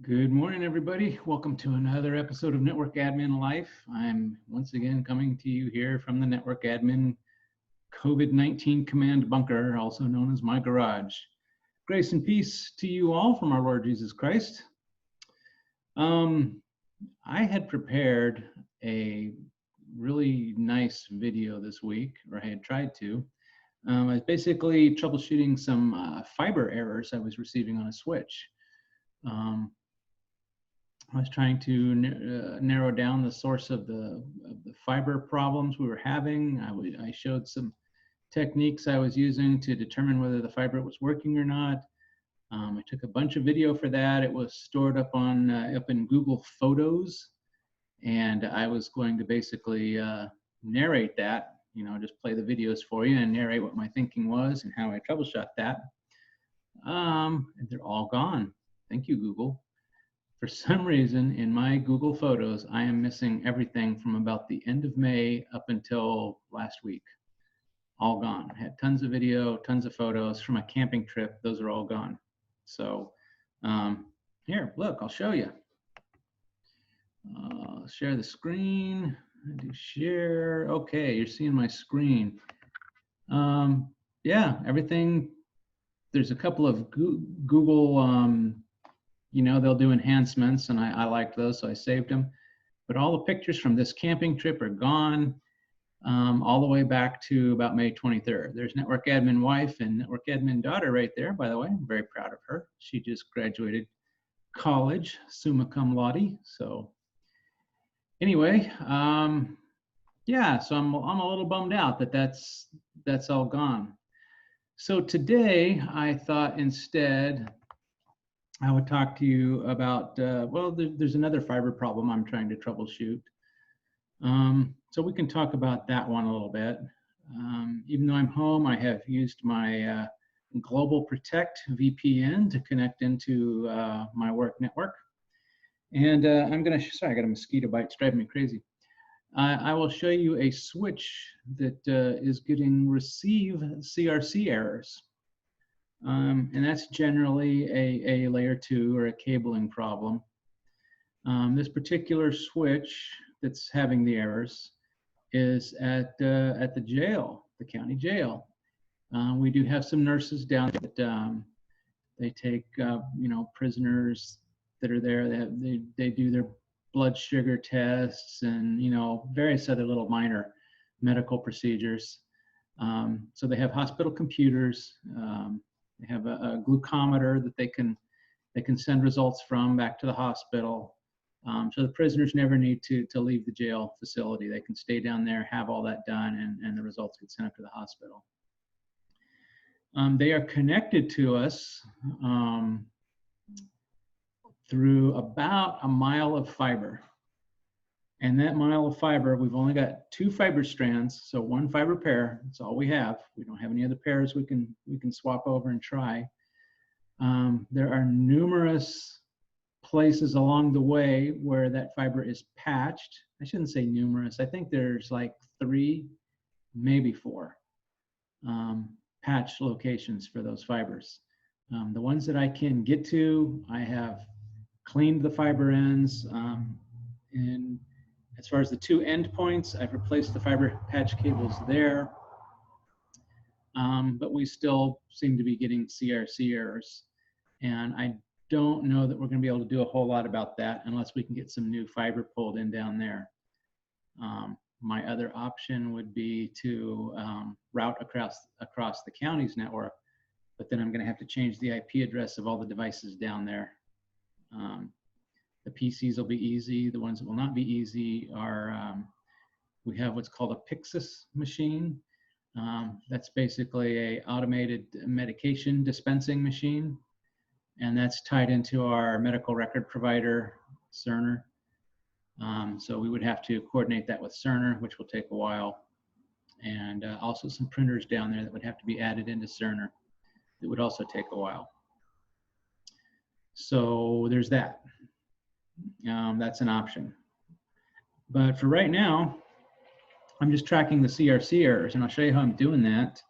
Good morning, everybody. Welcome to another episode of Network Admin Life. I'm once again coming to you here from the Network Admin COVID-19 Command Bunker, also known as my garage. Grace and peace to you all from our Lord Jesus Christ. I had prepared a really nice video this week, or I had tried to. I was basically troubleshooting some fiber errors I was receiving on a switch. I was trying to narrow down the source of the fiber problems we were having. I showed some techniques I was using to determine whether the fiber was working or not. I took a bunch of video for that. It was stored up in Google Photos, and I was going to basically narrate that. Just play the videos for you and narrate what my thinking was and how I troubleshot that. And they're all gone. Thank you, Google. For some reason, in my Google Photos, I am missing everything from about the end of May up until last week. All gone. I had tons of video, tons of photos from a camping trip. Those are all gone. So here, look, I'll show you. Share the screen. I do share. Okay, you're seeing my screen. Yeah, everything. There's a couple of Google they'll do enhancements, and I liked those, so I saved them. But all the pictures from this camping trip are gone, all the way back to about May 23rd. There's Network Admin wife and Network Admin daughter right there, by the way. I'm very proud of her. She just graduated college, summa cum laude. So anyway, yeah, so I'm a little bummed out that that's all gone. So today I thought instead I would talk to you about, there's another fiber problem I'm trying to troubleshoot. So we can talk about that one a little bit. Even though I'm home, I have used my Global Protect VPN to connect into my work network. And sorry, I got a mosquito bite, it's driving me crazy. I will show you a switch that is getting receive CRC errors. And that's generally a layer 2 or a cabling problem. This particular switch that's having the errors is at the jail, the county jail. We do have some nurses down there that they take prisoners that are there. They do their blood sugar tests and various other little minor medical procedures. So they have hospital computers. They have a glucometer that they can send results from back to the hospital. So the prisoners never need to leave the jail facility. They can stay down there, have all that done, and the results get sent up to the hospital. They are connected to us through about a mile of fiber. And that mile of fiber, we've only got 2 fiber strands, so 1 fiber pair. That's all we have. We don't have any other pairs we can swap over and try. There are numerous places along the way where that fiber is patched. I shouldn't say numerous. I think there's like 3, maybe 4 patch locations for those fibers. The ones that I can get to, I have cleaned the fiber ends. And as far as the 2 end points, I've replaced the fiber patch cables there. But we still seem to be getting CRC errors. And I don't know that we're going to be able to do a whole lot about that unless we can get some new fiber pulled in down there. My other option would be to route across the county's network, but then I'm going to have to change the IP address of all the devices down there. The PCs will be easy. The ones that will not be easy are, we have what's called a Pyxis machine. That's basically a automated medication dispensing machine. And that's tied into our medical record provider, Cerner. So we would have to coordinate that with Cerner, which will take a while. And also some printers down there that would have to be added into Cerner. It would also take a while. So there's that. That's an option. But for right now, I'm just tracking the CRC errors, and I'll show you how I'm doing that.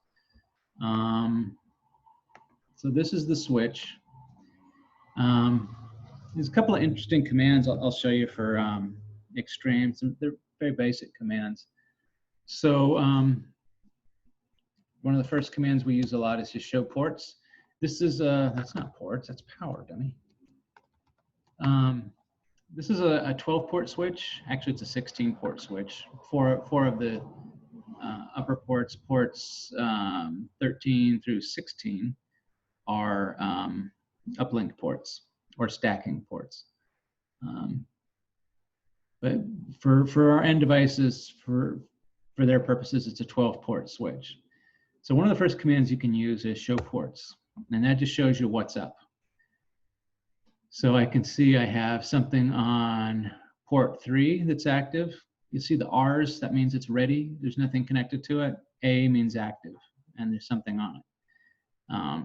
So this is the switch. There's a couple of interesting commands I'll show you for extremes. They're very basic commands. So one of the first commands we use a lot is to show ports. This is that's not ports, that's power, dummy. This is a 12-port switch. Actually, it's a 16-port switch. Four of the upper ports, ports 13 through 16, are uplink ports or stacking ports. But for our end devices, for their purposes, it's a 12-port switch. So one of the first commands you can use is show ports, and that just shows you what's up. So I can see I have something on port 3 that's active. You see the R's, that means it's ready. There's nothing connected to it. A means active, and there's something on it.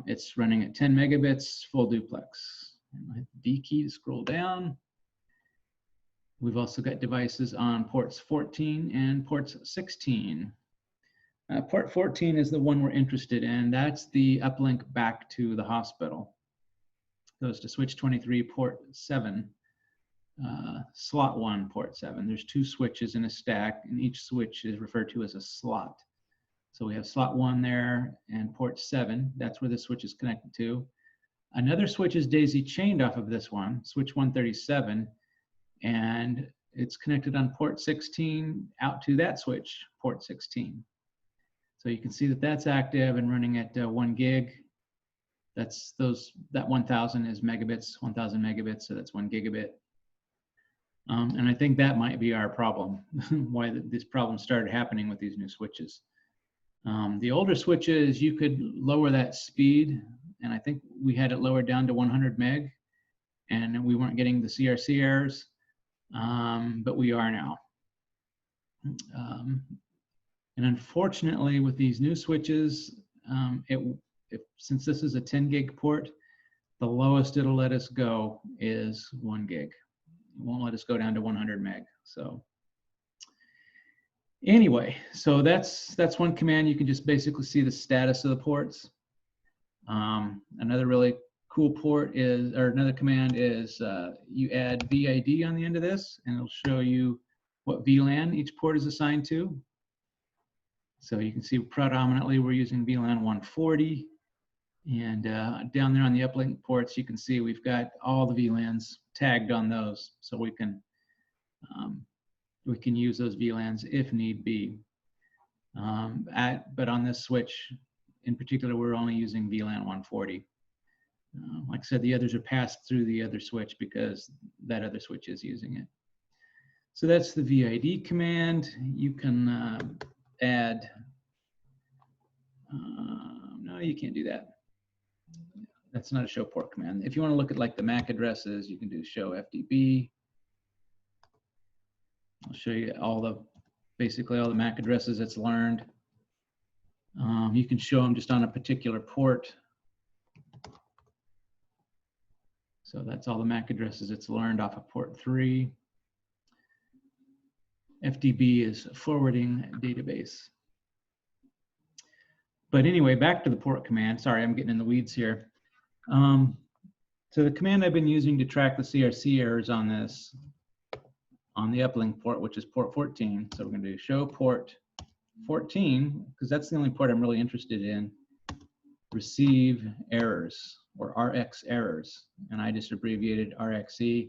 It's running at 10 megabits, full duplex. I hit the D key to scroll down. We've also got devices on ports 14 and ports 16. Port 14 is the one we're interested in. That's the uplink back to the hospital. Goes to switch 23, port 7, slot 1, port 7. There's 2 switches in a stack, and each switch is referred to as a slot. So we have slot 1 there and port 7. That's where the switch is connected to. Another switch is daisy chained off of this one, switch 137, and it's connected on port 16 out to that switch, port 16. So you can see that that's active and running at 1 gig. That 1000 is megabits, 1000 megabits, so that's 1 gigabit. And I think that might be our problem, why this problem started happening with these new switches. The older switches, you could lower that speed, and I think we had it lowered down to 100 meg, and we weren't getting the CRC errors, but we are now. And unfortunately, with these new switches, since this is a 10 gig port, the lowest it'll let us go is 1 gig. It won't let us go down to 100 meg. So anyway, so that's one command. You can just basically see the status of the ports. Another really cool port is, or another command is, you add VID on the end of this, and it'll show you what VLAN each port is assigned to. So you can see predominantly we're using VLAN 140. And down there on the uplink ports, you can see we've got all the VLANs tagged on those, so we can use those VLANs if need be. But on this switch in particular, we're only using VLAN 140. Like I said, the others are passed through the other switch because that other switch is using it. So that's the VID command. You can add, no, you can't do that. That's not a show port command. If you want to look at like the MAC addresses, you can do show FDB. I'll show you basically all the MAC addresses it's learned. You can show them just on a particular port. So that's all the MAC addresses it's learned off of port 3. FDB is forwarding database. But anyway, back to the port command. Sorry, I'm getting in the weeds here. So the command I've been using to track the CRC errors on this, on the uplink port, which is port 14. So we're going to do show port 14, because that's the only port I'm really interested in. Receive errors, or RX errors, and I just abbreviated RXE.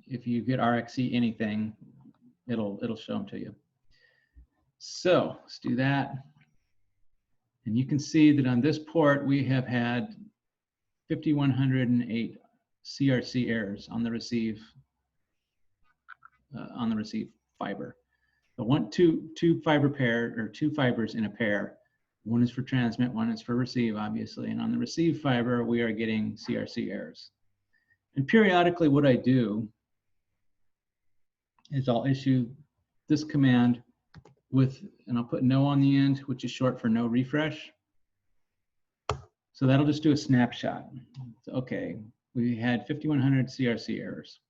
If you get RXE anything, it'll show them to you. So let's do that. And you can see that on this port, we have had 5,108 CRC errors on the receive fiber. So two fiber pair, or 2 fibers in a pair. One is for transmit, one is for receive, obviously. And on the receive fiber, we are getting CRC errors. And periodically what I do is I'll issue this command and I'll put no on the end, which is short for no refresh. So that'll just do a snapshot. So, okay, we had 5,100 CRC errors.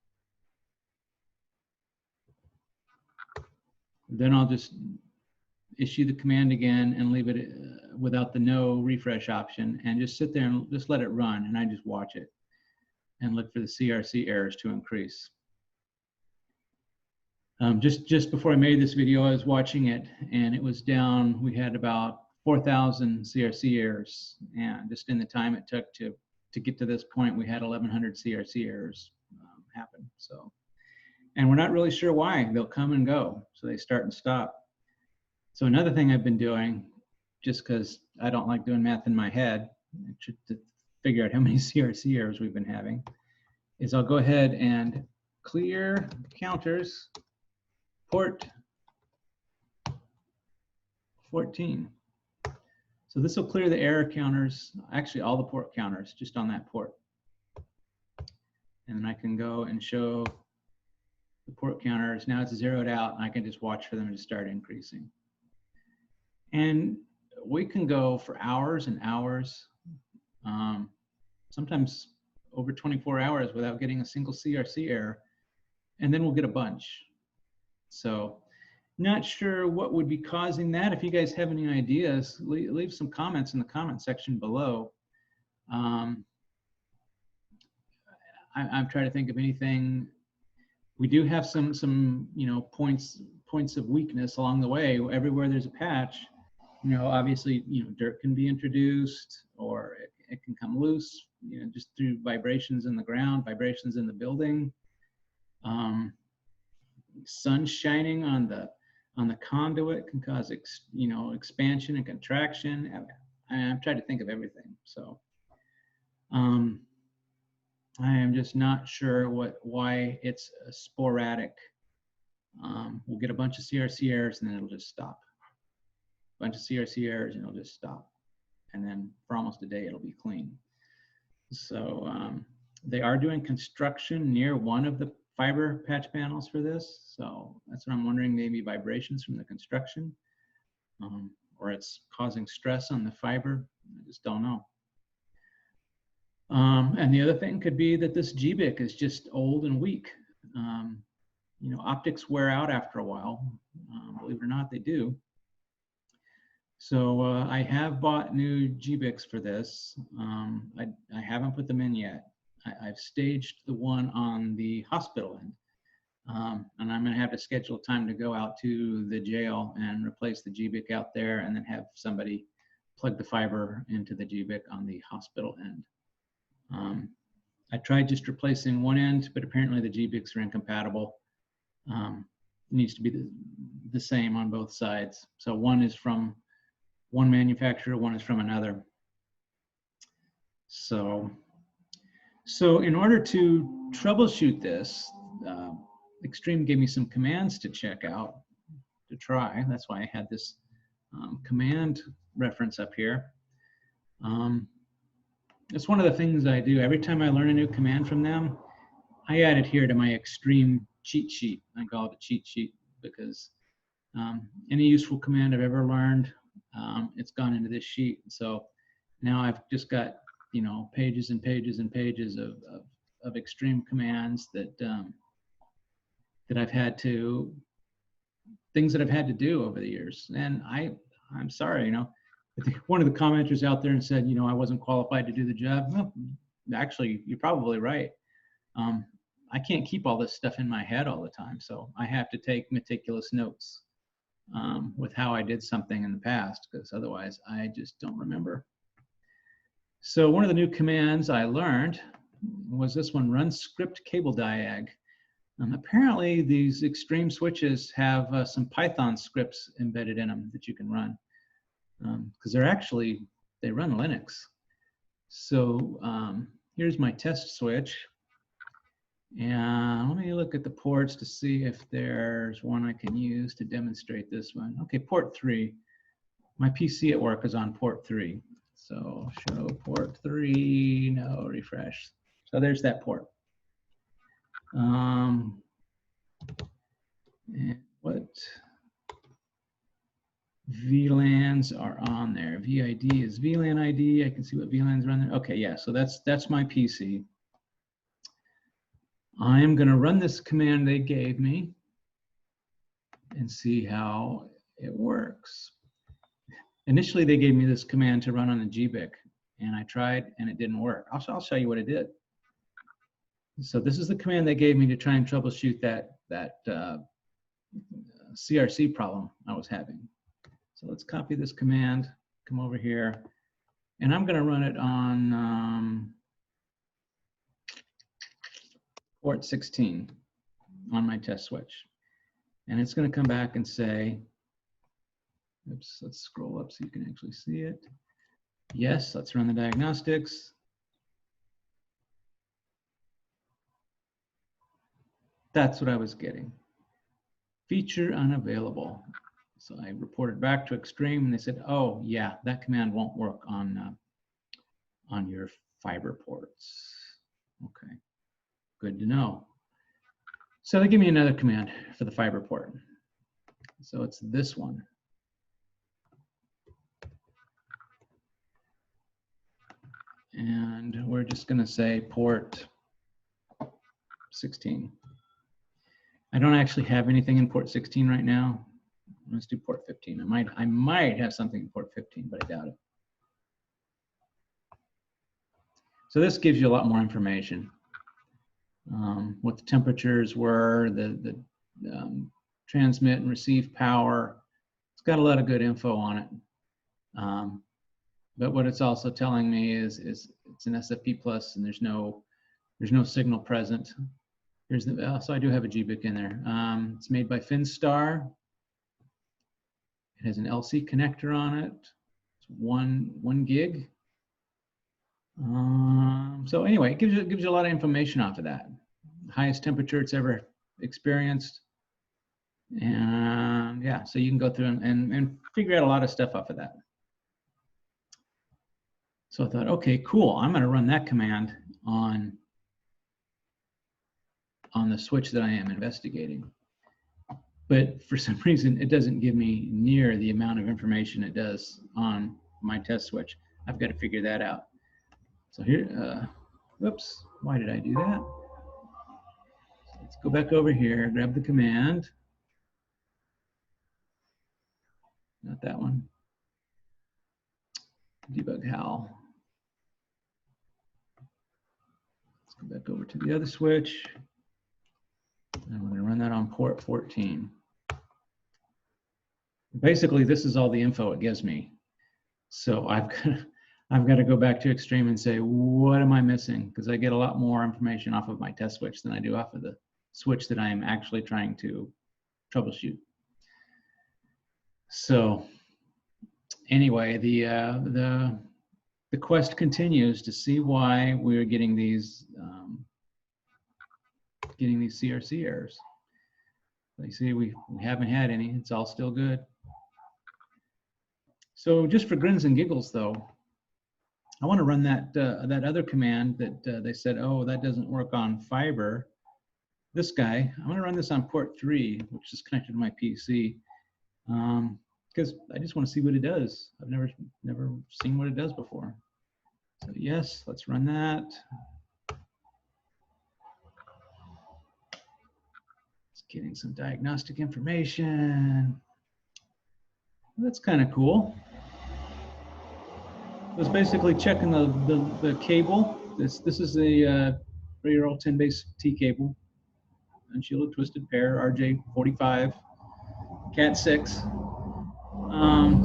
Then I'll just issue the command again and leave it without the no refresh option, and just sit there and just let it run, and I just watch it. and look for the CRC errors to increase. Just before I made this video, I was watching it, and it was down. We had about 4,000 CRC errors, and just in the time it took to get to this point, we had 1,100 CRC errors happen. So, and we're not really sure why. They'll come and go, so they start and stop. So another thing I've been doing, just because I don't like doing math in my head to figure out how many CRC errors we've been having, is I'll go ahead and clear counters port 14. So this will clear the error counters, actually all the port counters, just on that port. And then I can go and show the port counters. Now it's zeroed out, and I can just watch for them to start increasing. And we can go for hours and hours, sometimes over 24 hours without getting a single CRC error, and then we'll get a bunch. So not sure what would be causing that. If you guys have any ideas, leave some comments in the comment section below. I'm trying to think of anything. We do have some points of weakness along the way. Everywhere there's a patch, obviously, dirt can be introduced, or it can come loose, just through vibrations in the ground, vibrations in the building. Sun shining on the conduit can cause expansion and contraction. I'm trying to think of everything. So I am just not sure why it's sporadic. We'll get a bunch of CRC errors, and then it'll just stop. A bunch of CRC errors, and it'll just stop. And then for almost a day, it'll be clean. So they are doing construction near one of the fiber patch panels for this. So that's what I'm wondering, maybe vibrations from the construction, or it's causing stress on the fiber. I just don't know. And the other thing could be that this GBIC is just old and weak. Optics wear out after a while. Believe it or not, they do. So I have bought new GBICs for this. I haven't put them in yet. I've staged the one on the hospital end. And I'm going to have to schedule time to go out to the jail and replace the GBIC out there, and then have somebody plug the fiber into the GBIC on the hospital end. I tried just replacing one end, but apparently the GBICs are incompatible. It needs to be the same on both sides. So one is from one manufacturer, one is from another. So in order to troubleshoot this, Extreme gave me some commands to check out, to try. That's why I had this command reference up here. It's one of the things I do. Every time I learn a new command from them, I add it here to my Extreme cheat sheet. I call it a cheat sheet because any useful command I've ever learned, it's gone into this sheet. So now I've just got pages and pages and pages of Extreme commands that I've had to, things that I've had to do over the years. And I'm sorry, I think one of the commenters out there and said, I wasn't qualified to do the job. Well, actually, you're probably right. I can't keep all this stuff in my head all the time, so I have to take meticulous notes with how I did something in the past, because otherwise I just don't remember. So one of the new commands I learned was this one: run script cable diag. Apparently these Extreme switches have some Python scripts embedded in them that you can run, because they run Linux. So here's my test switch, and let me look at the ports to see if there's one I can use to demonstrate this one. Okay, port 3. My PC at work is on port 3. So show port 3, no, refresh. So there's that port. And what VLANs are on there? VID is VLAN ID. I can see what VLANs are on there. Okay, yeah, so that's my PC. I'm going to run this command they gave me and see how it works. Initially, they gave me this command to run on the GBIC, and I tried, and it didn't work. I'll show you what it did. So this is the command they gave me to try and troubleshoot that CRC problem I was having. So let's copy this command, come over here, and I'm going to run it on port 16 on my test switch. And it's going to come back and say, oops, let's scroll up so you can actually see it. Yes, let's run the diagnostics. That's what I was getting. Feature unavailable. So I reported back to Extreme, and they said, "Oh, yeah, that command won't work on your fiber ports." Okay, good to know. So they give me another command for the fiber port. So it's this one. And we're just going to say port 16. I don't actually have anything in port 16 right now. Let's do port 15. I might have something in port 15, but I doubt it. So this gives you a lot more information. What the temperatures were, the transmit and receive power. It's got a lot of good info on it. But what it's also telling me is it's an SFP plus, and there's no signal present. Here's the so I do have a GBIC in there. It's made by Finstar. It has an LC connector on it. It's one gig. So anyway, it gives you a lot of information off of that. Highest temperature it's ever experienced. And yeah, so you can go through and figure out a lot of stuff off of that. So I thought, okay, cool. I'm going to run that command on the switch that I am investigating. But for some reason, it doesn't give me near the amount of information it does on my test switch. I've got to figure that out. So here, whoops, why did I do that? So let's go back over here, grab the command. Not that one. Debug HAL. Let's go back over to the other switch. And we're going to run that on port 14. Basically, this is all the info it gives me. So I've got to go back to Extreme and say, what am I missing? Because I get a lot more information off of my test switch than I do off of the switch that I am actually trying to troubleshoot. So anyway, the quest continues to see why we're getting these CRC errors. You see, we haven't had any. It's all still good. So just for grins and giggles, though, I want to run that other command that they said, oh, that doesn't work on fiber. This guy, I want to run this on port 3, which is connected to my PC, because I just want to see what it does. I've never seen what it does before. So yes, let's run that. It's getting some diagnostic information. That's kind of cool. It was basically checking the cable. This is a 3-year-old 10-base T cable, unshielded twisted pair, RJ45, Cat 6.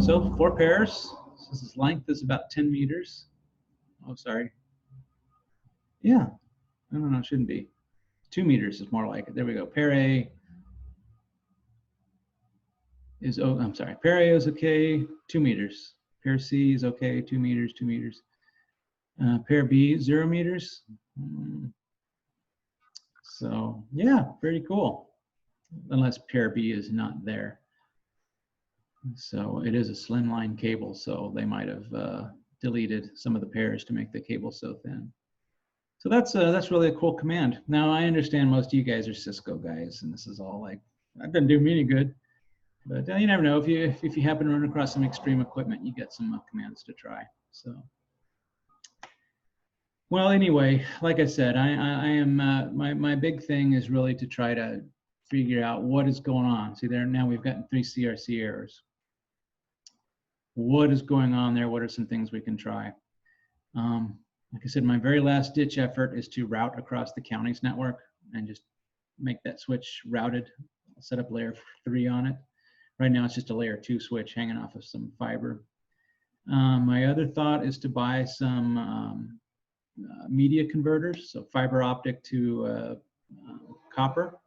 So 4 pairs. This is length is about 10 meters. Oh, sorry. Yeah, no, it shouldn't be. 2 meters is more like it. There we go. Pair A is, oh, I'm sorry. Pair A is okay, 2 meters. Pair C is okay, 2 meters, 2 meters. Pair B, 0 meters. So yeah, pretty cool. Unless pair B is not there. So it is a slimline cable, so they might have deleted some of the pairs to make the cable so thin. So that's really a cool command. Now I understand most of you guys are Cisco guys, and this is all like, that doesn't do me any good. But you never know, if you happen to run across some extreme equipment, you get some commands to try. So, well, anyway, like I said, I am my big thing is really to try to figure out what is going on. See there, now we've gotten 3 CRC errors. What is going on there? What are some things we can try? Like I said, my very last ditch effort is to route across the county's network and just make that switch routed. I'll set up layer 3 on it. Right now it's just a layer 2 switch hanging off of some fiber. My other thought is to buy some media converters, so fiber optic to copper,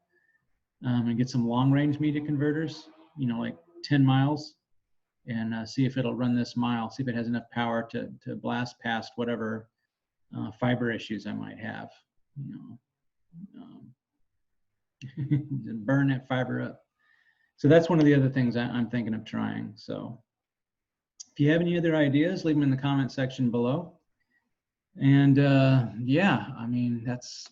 and get some long range media converters, you know, like 10 miles, and see if it'll run this mile, see if it has enough power to blast past whatever fiber issues I might have, you know, burn that fiber up. So that's one of the other things I'm thinking of trying. So if you have any other ideas, leave them in the comment section below. And yeah, I mean, that's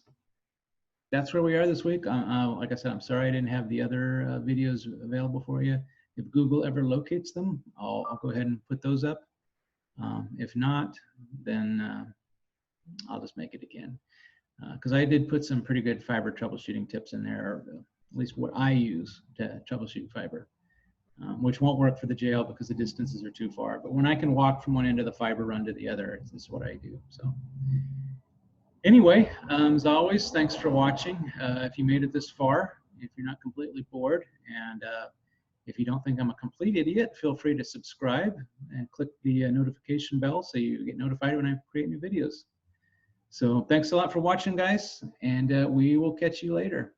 where we are this week. Like I said, I'm sorry I didn't have the other videos available for you. If Google ever locates them, I'll go ahead and put those up. If not, then I'll just make it again. Because I did put some pretty good fiber troubleshooting tips in there, or at least what I use to troubleshoot fiber, which won't work for the jail because the distances are too far. But when I can walk from one end of the fiber run to the other, it's what I do. So anyway, as always, thanks for watching. If you made it this far, if you're not completely bored, and if you don't think I'm a complete idiot, feel free to subscribe and click the notification bell so you get notified when I create new videos. So thanks a lot for watching, guys, and we will catch you later.